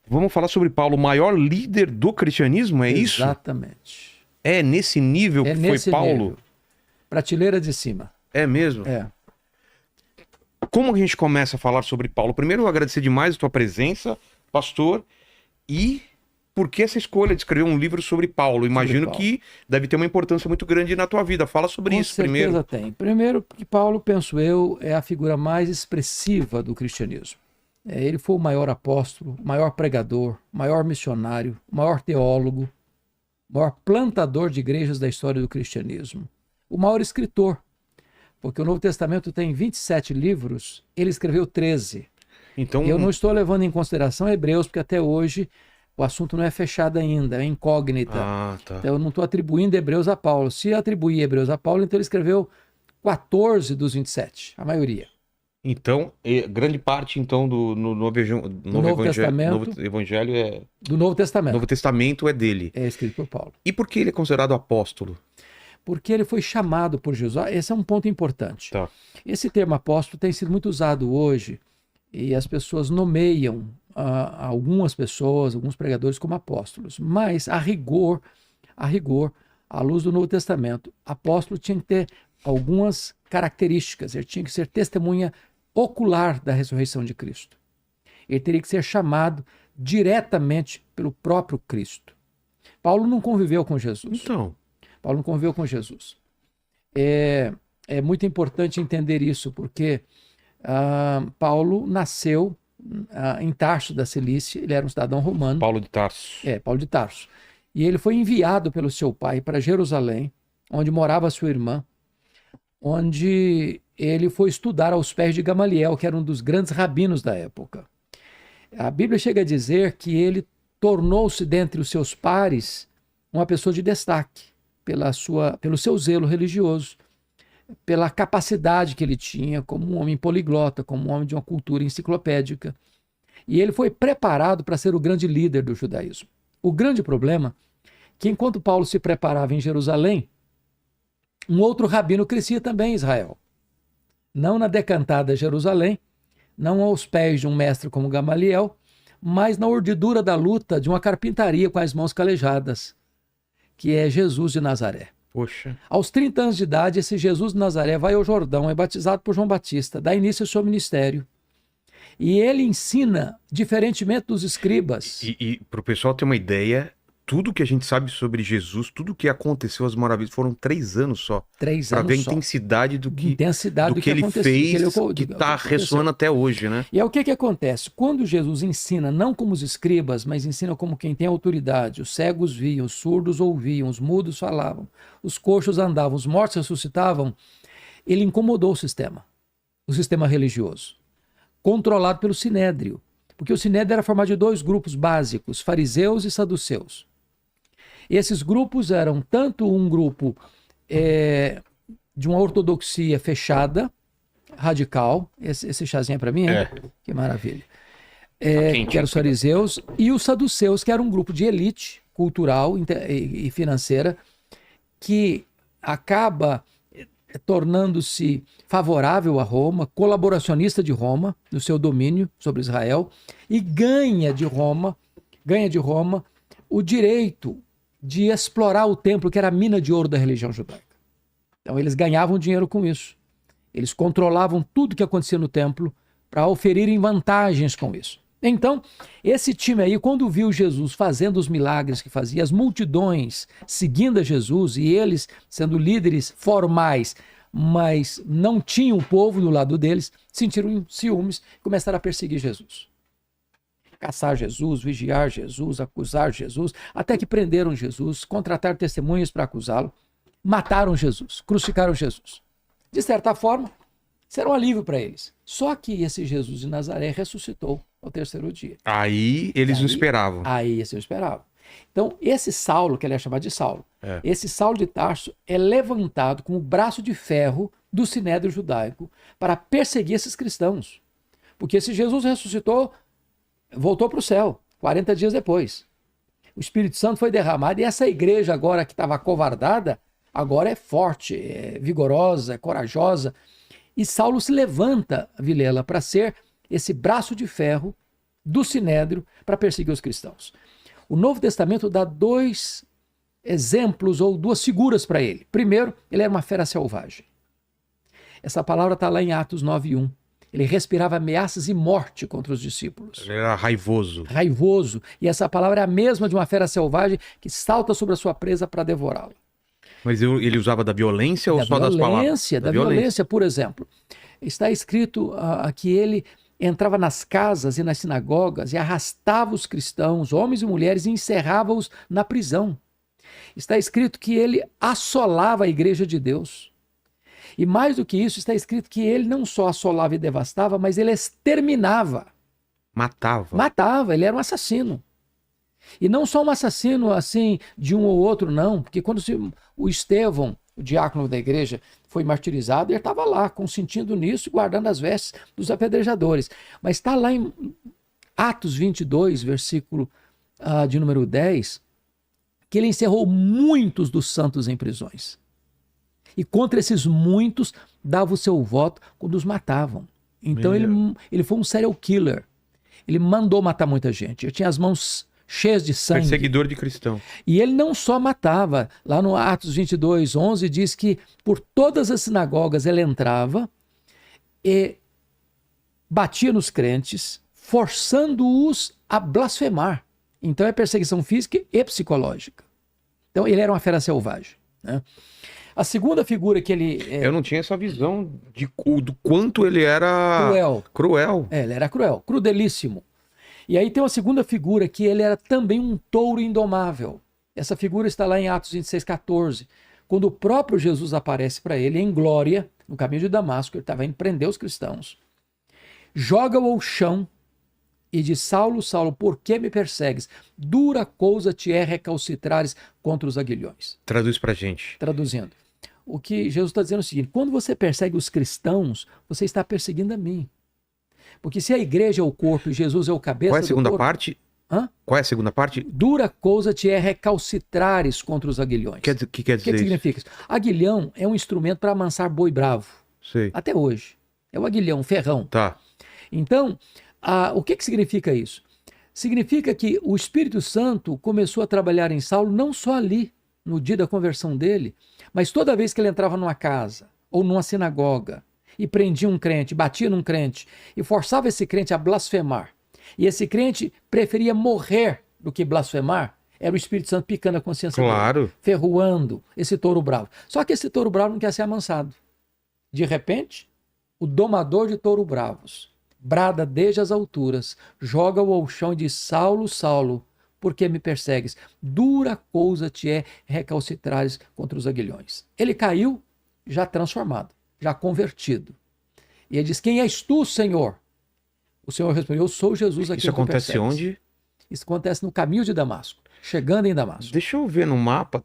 Vamos falar sobre Paulo, o maior líder do cristianismo, é isso? Exatamente. É nesse nível É que foi nesse Paulo? nível. Prateleira de cima. É mesmo? É. Como a gente começa a falar sobre Paulo? Primeiro, eu agradecer demais a tua presença, pastor, e por que essa escolha de escrever um livro sobre Paulo? Imagino Paulo. que deve ter uma importância muito grande na tua vida. Fala sobre isso primeiro. Com certeza tem. Primeiro, porque Paulo, penso eu, é a figura mais expressiva do cristianismo. Ele foi o maior apóstolo, o maior pregador, o maior missionário, o maior teólogo, o maior plantador de igrejas da história do cristianismo, o maior escritor, porque o Novo Testamento tem 27 livros, ele escreveu 13. Então, Eu não estou levando em consideração Hebreus, porque até hoje o assunto não é fechado ainda, é incógnita. tá. Então eu não estou atribuindo Hebreus a Paulo. Se atribuir Hebreus a Paulo, então ele escreveu 14 dos 27, a maioria. Então, grande parte então do Novo Evangelho é do Novo Testamento. Novo Testamento é dele. É escrito por Paulo. E por que ele é considerado apóstolo? Porque ele foi chamado por Jesus. Esse é um ponto importante. Tá. Esse termo apóstolo tem sido muito usado hoje e as pessoas nomeiam algumas pessoas, alguns pregadores como apóstolos. Mas, a rigor, à luz do Novo Testamento, apóstolo tinha que ter algumas características. Ele tinha que ser testemunha ocular da ressurreição de Cristo. Ele teria que ser chamado diretamente pelo próprio Cristo. Paulo não conviveu com Jesus. Então, Paulo não conviveu com Jesus. É muito importante entender isso, porque Paulo nasceu em Tarso da Cilícia, ele era um cidadão romano. Paulo de Tarso. Paulo de Tarso. E ele foi enviado pelo seu pai para Jerusalém, onde morava sua irmã, onde ele foi estudar aos pés de Gamaliel, que era um dos grandes rabinos da época. A Bíblia chega a dizer que ele tornou-se dentre os seus pares uma pessoa de destaque, pelo seu zelo religioso, pela capacidade que ele tinha como um homem poliglota, como um homem de uma cultura enciclopédica. E ele foi preparado para ser o grande líder do judaísmo. O grande problema é que enquanto Paulo se preparava em Jerusalém, um outro rabino crescia também em Israel. Não na decantada Jerusalém, não aos pés de um mestre como Gamaliel, mas na urdidura da luta de uma carpintaria com as mãos calejadas, que é Jesus de Nazaré. Poxa. Aos 30 anos de idade, esse Jesus de Nazaré vai ao Jordão, é batizado por João Batista, dá início ao seu ministério. E ele ensina, diferentemente dos escribas. E para o pessoal ter uma ideia, tudo que a gente sabe sobre Jesus, tudo que aconteceu, as maravilhas, foram 3 anos só. 3 anos só. Para ver a intensidade do que ele fez, que está ressoando até hoje, né? E é o que acontece? Quando Jesus ensina, não como os escribas, mas ensina como quem tem autoridade, os cegos viam, os surdos ouviam, os mudos falavam, os coxos andavam, os mortos ressuscitavam, ele incomodou o sistema religioso, controlado pelo Sinédrio, porque o Sinédrio era formado de 2 grupos básicos, fariseus e saduceus. Esses grupos eram tanto um grupo de uma ortodoxia fechada, radical, esse chazinho é para mim, hein? Que maravilha, que eram os fariseus, e os saduceus, que era um grupo de elite cultural e financeira, que acaba tornando-se favorável a Roma, colaboracionista de Roma, no seu domínio sobre Israel, e ganha de Roma o direito de explorar o templo, que era a mina de ouro da religião judaica. Então eles ganhavam dinheiro com isso. Eles controlavam tudo que acontecia no templo para oferirem vantagens com isso. Então, esse time aí, quando viu Jesus fazendo os milagres que fazia, as multidões seguindo a Jesus e eles sendo líderes formais, mas não tinham o povo do lado deles, sentiram ciúmes e começaram a perseguir Jesus. Caçar Jesus, vigiar Jesus, acusar Jesus, até que prenderam Jesus, contrataram testemunhas para acusá-lo, mataram Jesus, crucificaram Jesus. De certa forma, isso era um alívio para eles. Só que esse Jesus de Nazaré ressuscitou ao 3º dia. Aí eles não esperavam. Aí eles não esperavam. Então, esse Saulo, que ele é chamado de Saulo, esse Saulo de Tarso é levantado como o braço de ferro do Sinédrio judaico para perseguir esses cristãos. Porque esse Jesus ressuscitou, voltou para o céu, 40 dias depois. O Espírito Santo foi derramado e essa igreja agora que estava acovardada, agora é forte, é vigorosa, é corajosa. E Saulo se levanta, Vilela, para ser esse braço de ferro do Sinédrio para perseguir os cristãos. O Novo Testamento dá 2 exemplos ou 2 figuras para ele. Primeiro, ele era uma fera selvagem. Essa palavra está lá em Atos 9:1. Ele respirava ameaças e morte contra os discípulos. Ele era raivoso. Raivoso. E essa palavra é a mesma de uma fera selvagem que salta sobre a sua presa para devorá-la. Mas ele usava da violência ou Da só das palavras? Da violência, por exemplo. Está escrito que ele entrava nas casas e nas sinagogas e arrastava os cristãos, homens e mulheres, e encerrava-os na prisão. Está escrito que ele assolava a igreja de Deus. E mais do que isso, está escrito que ele não só assolava e devastava, mas ele exterminava. Matava. Matava, ele era um assassino. E não só um assassino assim de um ou outro, não. Porque quando o Estevão, o diácono da igreja, foi martirizado, ele estava lá, consentindo nisso e guardando as vestes dos apedrejadores. Mas está lá em Atos 22, versículo de número 10, que ele encerrou muitos dos santos em prisões. E contra esses muitos dava o seu voto quando os matavam. Então ele foi um serial killer. Ele mandou matar muita gente. Ele tinha as mãos cheias de sangue. Perseguidor de cristão. E ele não só matava. Lá no Atos 22:11 diz que por todas as sinagogas ele entrava e batia nos crentes, forçando-os a blasfemar. Então é perseguição física e psicológica. Então ele era uma fera selvagem, né? A segunda figura que ele... Eu não tinha essa visão do quanto ele era... Cruel. Ele era cruel, crudelíssimo. E aí tem uma segunda figura que ele era também um touro indomável. Essa figura está lá em Atos 26:14, quando o próprio Jesus aparece para ele em glória, no caminho de Damasco, ele estava indo prender os cristãos, joga-o ao chão e diz: Saulo, Saulo, por que me persegues? Dura coisa te é recalcitrares contra os aguilhões. Traduz pra gente. Traduzindo. O que Jesus está dizendo é o seguinte: quando você persegue os cristãos, você está perseguindo a mim. Porque se a igreja é o corpo e Jesus é o cabeça do corpo... Qual é a segunda parte? Qual é a segunda parte? Dura coisa te é recalcitrares contra os aguilhões. O que quer dizer O que significa isso? Aguilhão é um instrumento para amansar boi bravo. Sei. Até hoje. É o aguilhão, ferrão. Tá. Então, o que significa isso? Significa que o Espírito Santo começou a trabalhar em Saulo não só ali, no dia da conversão dele, mas toda vez que ele entrava numa casa ou numa sinagoga e prendia um crente, batia num crente e forçava esse crente a blasfemar, e esse crente preferia morrer do que blasfemar, era o Espírito Santo picando a consciência dele, ferroando esse touro bravo. Só que esse touro bravo não quer ser amansado. De repente, o domador de touro bravos brada desde as alturas, joga-o ao chão e diz: Saulo, Saulo, por que me persegues? Dura coisa te é recalcitrares contra os aguilhões. Ele caiu já transformado, já convertido. E ele diz: quem és tu, Senhor? O Senhor respondeu: eu sou Jesus aqui. Isso acontece onde? Isso acontece no caminho de Damasco, chegando em Damasco. Deixa eu ver no mapa,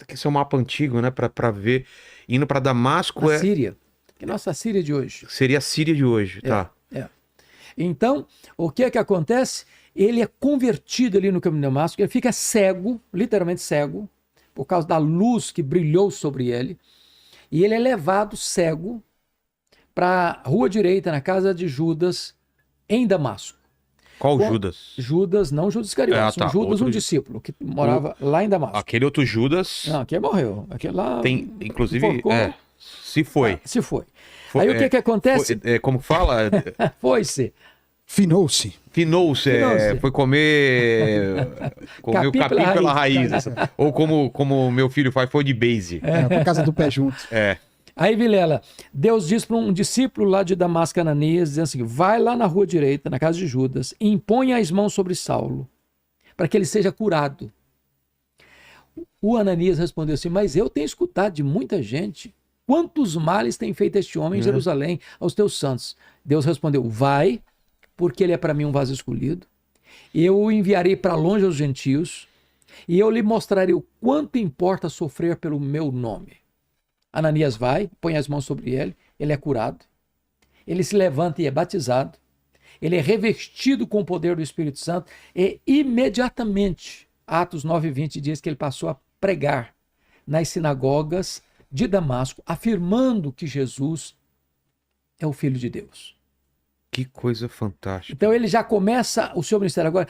esse é um mapa antigo, né, para ver. Indo para Damasco a Síria, que é a nossa Síria de hoje. Seria a Síria de hoje, tá. Então, o que é que acontece? Ele é convertido ali no caminho de Damasco, ele fica cego, literalmente cego, por causa da luz que brilhou sobre ele, e ele é levado cego para a rua direita, na casa de Judas, em Damasco. Qual Judas? Judas, não Judas Iscariotes, Judas, um discípulo que morava lá em Damasco. Aquele outro Judas... Não, aquele morreu. Aquele lá... Tem, inclusive, se foi. Se foi. Aí o que acontece? Como fala? Foi-se. Finou-se. Foi comer o capim pela raiz. Ou como meu filho faz, foi de base. Por causa do pé junto. Aí, Vilela, Deus diz para um discípulo lá de Damasco, Ananias, dizendo assim: vai lá na rua direita, na casa de Judas, e impõe as mãos sobre Saulo, para que ele seja curado. O Ananias respondeu assim: mas eu tenho escutado de muita gente quantos males tem feito este homem em Jerusalém aos teus santos. Deus respondeu: vai, porque ele é para mim um vaso escolhido. Eu o enviarei para longe aos gentios, e eu lhe mostrarei o quanto importa sofrer pelo meu nome. Ananias vai, põe as mãos sobre ele, ele é curado. Ele se levanta e é batizado. Ele é revestido com o poder do Espírito Santo e imediatamente, Atos 9:20 diz que ele passou a pregar nas sinagogas de Damasco, afirmando que Jesus é o Filho de Deus. Que coisa fantástica. Então ele já começa o seu ministério. Agora,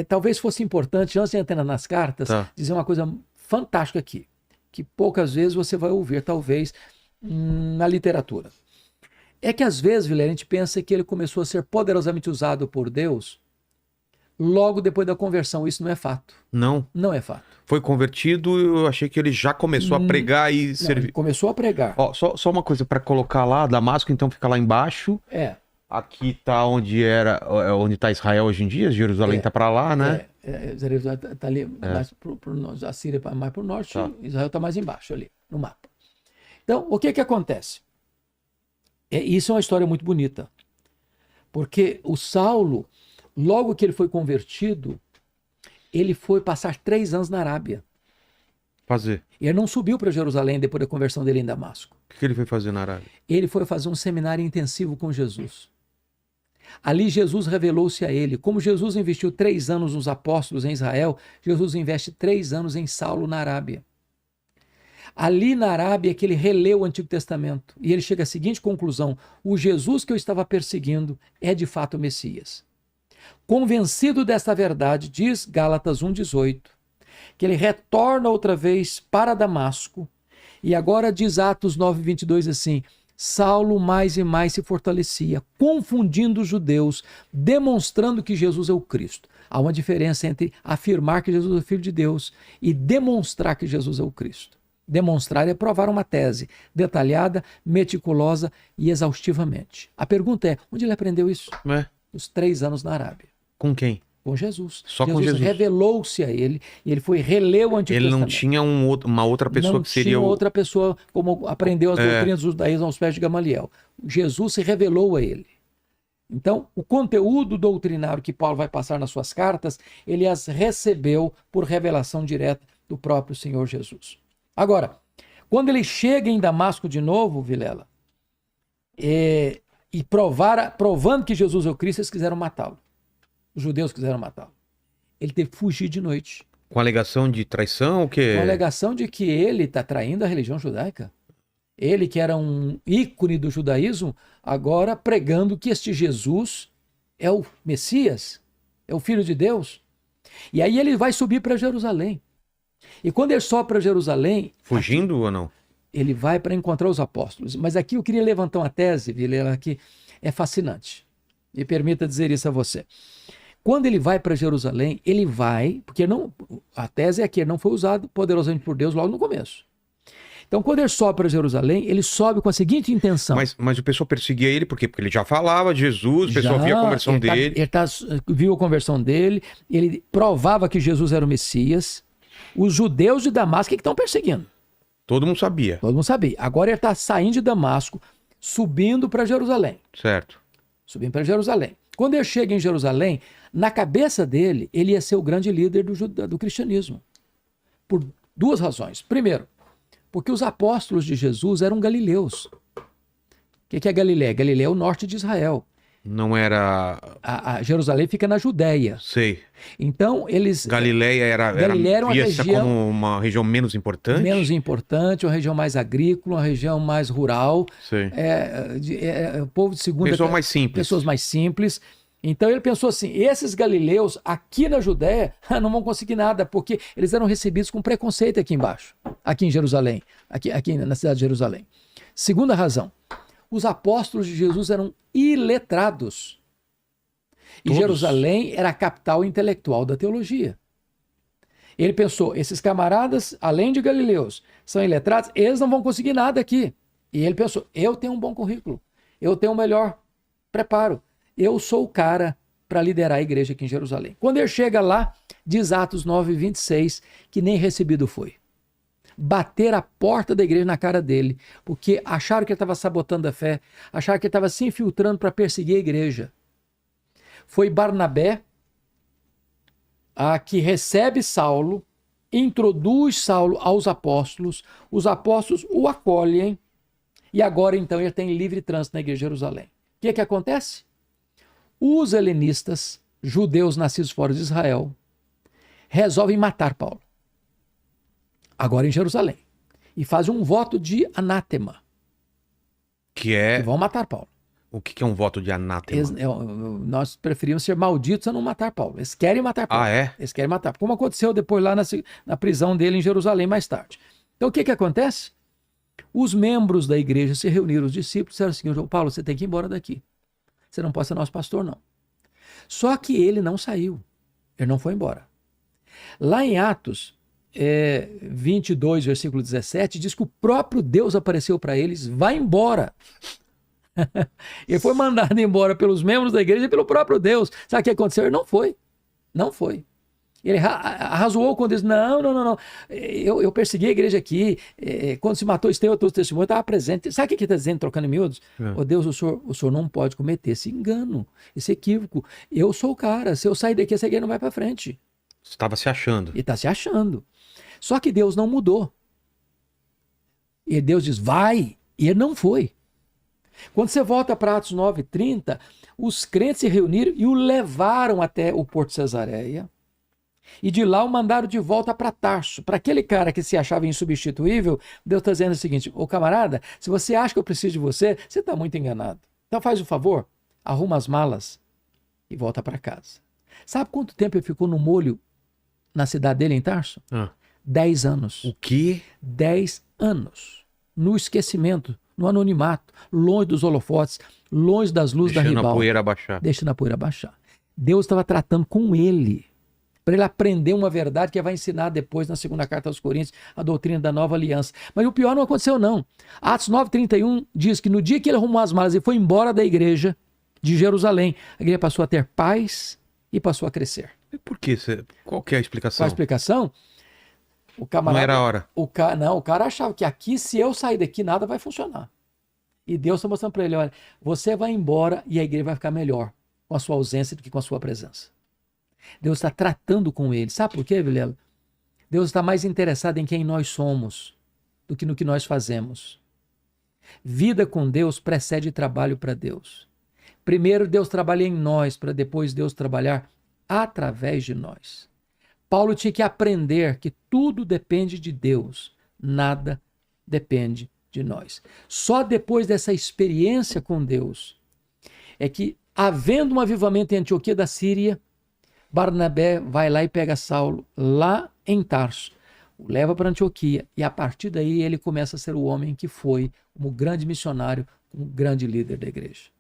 talvez fosse importante, antes de entrar nas cartas, Tá. dizer uma coisa fantástica aqui, que poucas vezes você vai ouvir, talvez, na literatura. É que às vezes, Vilela, a gente pensa que ele começou a ser poderosamente usado por Deus logo depois da conversão. Isso não é fato. Não. Não é fato. Foi convertido, eu achei que ele já começou a pregar e Não, ele servir. começou a pregar. Ó, só uma coisa para colocar lá, Damasco então fica lá embaixo. Aqui tá onde tá Israel hoje em dia, Jerusalém tá para lá, né? Jerusalém tá ali mais pro norte, a Síria mais pro norte, Tá. Israel está mais embaixo ali, no mapa. Então, o que acontece? Isso é uma história muito bonita, porque o Saulo, logo que ele foi convertido, ele foi passar 3 anos na Arábia. Fazer. E ele não subiu para Jerusalém depois da conversão dele em Damasco. O que ele foi fazer na Arábia? Ele foi fazer um seminário intensivo com Jesus. Ali Jesus revelou-se a ele. Como Jesus investiu 3 anos nos apóstolos em Israel, Jesus investe 3 anos em Saulo na Arábia. Ali na Arábia é que ele releu o Antigo Testamento e ele chega à seguinte conclusão: o Jesus que eu estava perseguindo é de fato o Messias. Convencido desta verdade, diz Gálatas 1,18, que ele retorna outra vez para Damasco e agora diz Atos 9,22 assim: Saulo mais e mais se fortalecia, confundindo os judeus, demonstrando que Jesus é o Cristo. Há uma diferença entre afirmar que Jesus é o Filho de Deus e demonstrar que Jesus é o Cristo. Demonstrar é provar uma tese detalhada, meticulosa e exaustivamente. A pergunta é, onde ele aprendeu isso? Os 3 anos na Arábia. Com quem? Com Jesus. Só com Jesus. Revelou-se a ele e ele foi reler o Antigo Testamento. Ele não tinha uma outra pessoa que seria Não tinha outra pessoa como aprendeu as doutrinas do judaísmo aos pés de Gamaliel. Jesus se revelou a ele. Então, o conteúdo doutrinário que Paulo vai passar nas suas cartas, ele as recebeu por revelação direta do próprio Senhor Jesus. Agora, quando ele chega em Damasco de novo, Vilela, e provando que Jesus é o Cristo, eles quiseram matá-lo. Os judeus quiseram matá-lo. Ele teve que fugir de noite. Com alegação de traição ou quê? Com a alegação de que ele está traindo a religião judaica. Ele, que era um ícone do judaísmo, agora pregando que este Jesus é o Messias, é o Filho de Deus. E aí ele vai subir para Jerusalém. E quando ele sobe para Jerusalém... Fugindo ou não? Ele vai para encontrar os apóstolos. Mas aqui eu queria levantar uma tese, Vilela, que é fascinante. Me permita dizer isso a você. Quando ele vai para Jerusalém, ele vai... Porque a tese é que ele não foi usado poderosamente por Deus logo no começo. Então, quando ele sobe para Jerusalém, ele sobe com a seguinte intenção. Mas o pessoal perseguia ele por quê? Porque ele já falava de Jesus, o pessoal via a conversão dele. Ele viu a conversão dele, ele provava que Jesus era o Messias. Os judeus de Damasco que estão perseguindo. Todo mundo sabia. Todo mundo sabia. Agora ele está saindo de Damasco, subindo para Jerusalém. Certo. Subindo para Jerusalém. Quando ele chega em Jerusalém, na cabeça dele, ele ia ser o grande líder do cristianismo. Por 2 razões. Primeiro, porque os apóstolos de Jesus eram galileus. O que é Galiléia? Galiléia é o norte de Israel. Não era... A Jerusalém fica na Judéia. Sei. Então, eles... Galiléia era uma região... como uma região menos importante? Menos importante, uma região mais agrícola, uma região mais rural. Sei. Povo de segunda... Pessoas mais simples. Pessoas mais simples. Então, ele pensou assim, esses galileus aqui na Judéia não vão conseguir nada, porque eles eram recebidos com preconceito aqui embaixo, aqui em Jerusalém, aqui na cidade de Jerusalém. Segunda razão. Os apóstolos de Jesus eram iletrados. E Jerusalém era a capital intelectual da teologia. Ele pensou, esses camaradas, além de galileus, são iletrados, eles não vão conseguir nada aqui. E ele pensou, eu tenho um bom currículo, eu tenho um melhor preparo, eu sou o cara para liderar a igreja aqui em Jerusalém. Quando ele chega lá, diz Atos 9:26, que nem recebido foi. Bater a porta da igreja na cara dele, porque acharam que ele estava sabotando a fé, acharam que ele estava se infiltrando para perseguir a igreja. Foi Barnabé que recebe Saulo, introduz Saulo aos apóstolos, os apóstolos o acolhem, e agora então ele tem livre trânsito na igreja de Jerusalém. O que acontece? Os helenistas, judeus nascidos fora de Israel, resolvem matar Paulo. Agora em Jerusalém. E fazem um voto de anátema. Que é... E vão matar Paulo. O que é um voto de anátema? Nós preferimos ser malditos a não matar Paulo. Eles querem matar Paulo. Ah, é? Eles querem matar. Como aconteceu depois lá na prisão dele em Jerusalém mais tarde. Então o que acontece? Os membros da igreja se reuniram, os discípulos disseram assim: João Paulo, você tem que ir embora daqui. Você não pode ser nosso pastor, não. Só que ele não saiu. Ele não foi embora. Lá em Atos 22, versículo 17, diz que o próprio Deus apareceu para eles: vai embora. Ele foi mandado embora pelos membros da igreja e pelo próprio Deus. Sabe o que aconteceu? Ele não foi. Não foi. Ele arrazoou quando disse: não. Eu persegui a igreja aqui. Quando se matou Estevão, todo testemunho, eu estava presente. Sabe o que ele está dizendo, trocando em miúdos? Oh, Deus, o senhor não pode cometer esse engano, esse equívoco. Eu sou o cara. Se eu sair daqui, essa igreja não vai para frente. Você estava se achando. Ele está se achando. Só que Deus não mudou. E Deus diz: vai. E ele não foi. Quando você volta para Atos 9:30, os crentes se reuniram e o levaram até o Porto de Cesareia. E de lá o mandaram de volta para Tarso. Para aquele cara que se achava insubstituível, Deus está dizendo o seguinte: ô camarada, se você acha que eu preciso de você, você está muito enganado. Então faz o favor, arruma as malas e volta para casa. Sabe quanto tempo ele ficou no molho na cidade dele, em Tarso? 10 anos. O quê? 10 anos. No esquecimento, no anonimato, longe dos holofotes, longe das luzes da ribalta. Deixando a poeira abaixar. Deixando a poeira abaixar. Deus estava tratando com ele, para ele aprender uma verdade que vai ensinar depois na segunda carta aos Coríntios, a doutrina da nova aliança. Mas o pior não aconteceu, não. Atos 9:31 diz que no dia que ele arrumou as malas e foi embora da igreja de Jerusalém, a igreja passou a ter paz e passou a crescer. E por quê? Qual que é a explicação? Qual a explicação? O camarada, não era a hora. O cara achava que aqui, se eu sair daqui, nada vai funcionar. E Deus está mostrando para ele: olha, você vai embora e a igreja vai ficar melhor com a sua ausência do que com a sua presença. Deus está tratando com ele. Sabe por quê, Vilela? Deus está mais interessado em quem nós somos do que no que nós fazemos. Vida com Deus precede trabalho para Deus. Primeiro Deus trabalha em nós, para depois Deus trabalhar através de nós. Paulo tinha que aprender que tudo depende de Deus, nada depende de nós. Só depois dessa experiência com Deus é que, havendo um avivamento em Antioquia da Síria, Barnabé vai lá e pega Saulo lá em Tarso, o leva para Antioquia, e a partir daí ele começa a ser o homem que foi, como grande missionário, como grande líder da igreja.